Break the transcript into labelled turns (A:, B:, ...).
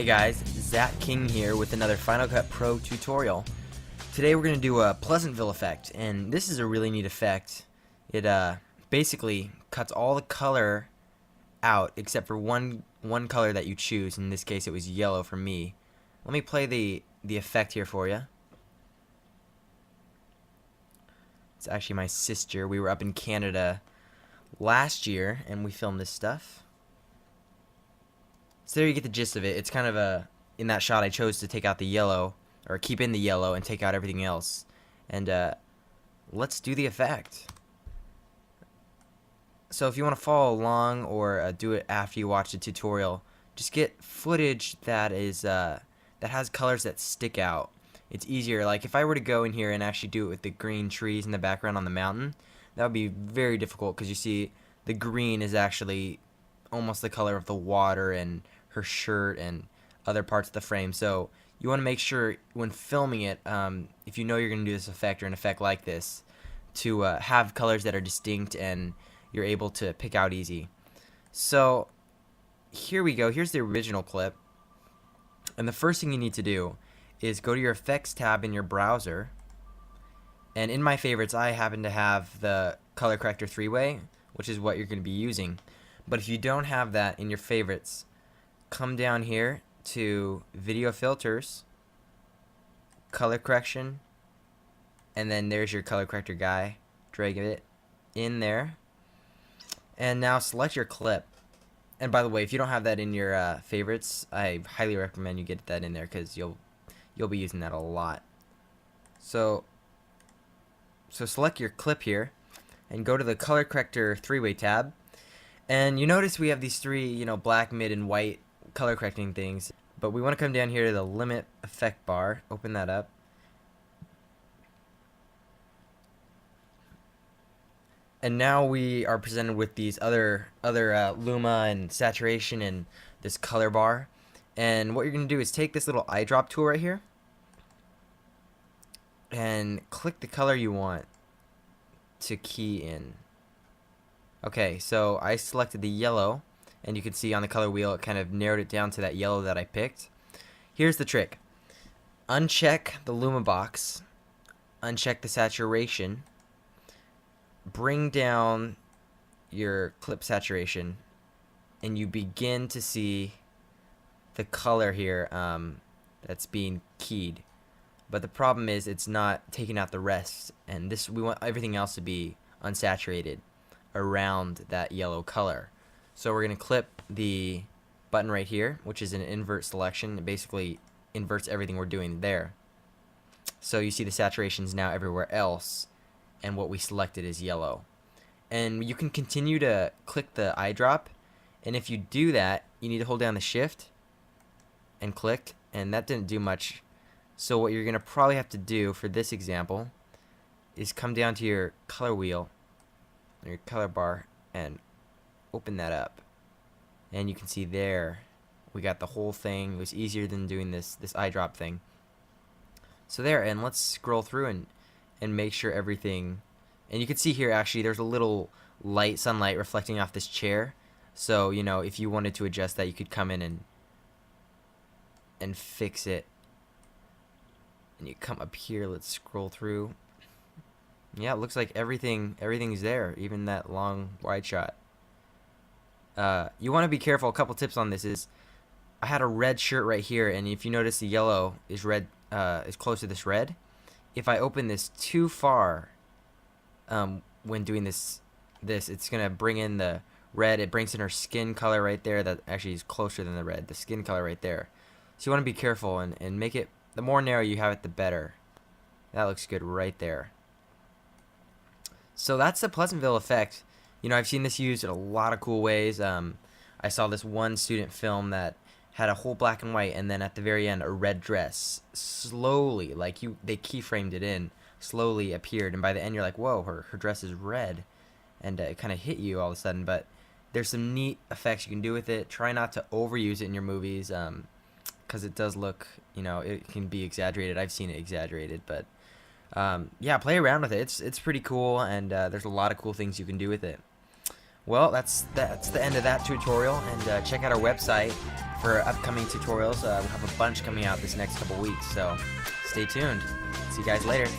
A: Hey guys, Zach King here with another Final Cut Pro tutorial. Today we're going to do a Pleasantville effect, and this is a really neat effect. It basically cuts all the color out except for one color that you choose. In this case it was yellow for me. Let me play the effect here for you. It's actually my sister. We were up in Canada last year and we filmed this stuff. So there you get the gist of it. It's kind of in that shot I chose to take out the yellow, or keep in the yellow and take out everything else. And let's do the effect. So if you want to follow along or do it after you watch the tutorial, just get footage that is that has colors that stick out. It's easier. Like if I were to go in here and actually do it with the green trees in the background on the mountain, that would be very difficult because you see the green is actually almost the color of the water and her shirt and other parts of the frame. So you want to make sure when filming it, if you know you're going to do this effect or an effect like this, to have colors that are distinct and you're able to pick out easy. So here we go. Here's the original clip. And the first thing you need to do is go to your effects tab in your browser. And in my favorites, I happen to have the color corrector 3-way, which is what you're going to be using. But if you don't have that in your favorites, come down here to video filters, color correction, and then there's your color corrector guy. Drag it in there, and now select your clip. And by the way, if you don't have that in your favorites, I highly recommend you get that in there because you'll be using that a lot. So select your clip here and go to the color corrector 3-way tab. And you notice we have these three, black, mid, and white color correcting things. But we want to come down here to the limit effect bar, open that up. And now we are presented with these other luma and saturation and this color bar. And what you're going to do is take this little eyedrop tool right here and click the color you want to key in. Okay, so I selected the yellow, and you can see on the color wheel it kind of narrowed it down to that yellow that I picked. Here's the trick. Uncheck the luma box, uncheck the saturation, bring down your clip saturation, and you begin to see the color here that's being keyed. But the problem is it's not taking out the rest, and we want everything else to be unsaturated around that yellow color. So we're going to clip the button right here, which is an invert selection. It basically inverts everything we're doing there. So you see the saturations now everywhere else, and what we selected is yellow. And you can continue to click the eyedrop, and if you do that, you need to hold down the shift and click, and that didn't do much. So what you're going to probably have to do for this example is come down to your color wheel, your color bar, and open that up, and you can see there we got the whole thing. It was easier than doing this eyedrop thing. So there, and let's scroll through and make sure everything, and you can see here actually there's a little sunlight reflecting off this chair. So if you wanted to adjust that, you could come in and fix it. And you come up here, let's scroll through. Yeah, it looks like everything's there, even that long wide shot. You want to be careful. A couple tips on this is, I had a red shirt right here, and if you notice the yellow is red, is close to this red. If I open this too far, when doing this, it's gonna bring in the red. It brings in her skin color right there. That actually is closer than the red. The skin color right there. So you want to be careful and make it. The more narrow you have it, the better. That looks good right there. So that's the Pleasantville effect. I've seen this used in a lot of cool ways. I saw this one student film that had a whole black and white, and then at the very end, a red dress slowly, they keyframed it in, slowly appeared, and by the end you're like, whoa, her dress is red, and it kind of hit you all of a sudden. But there's some neat effects you can do with it. Try not to overuse it in your movies, because it does look, it can be exaggerated. I've seen it exaggerated, but yeah, play around with it. It's pretty cool, and there's a lot of cool things you can do with it. Well, that's the end of that tutorial, and check out our website, for upcoming tutorials. We'll have a bunch coming out this next couple weeks, so stay tuned. See you guys later.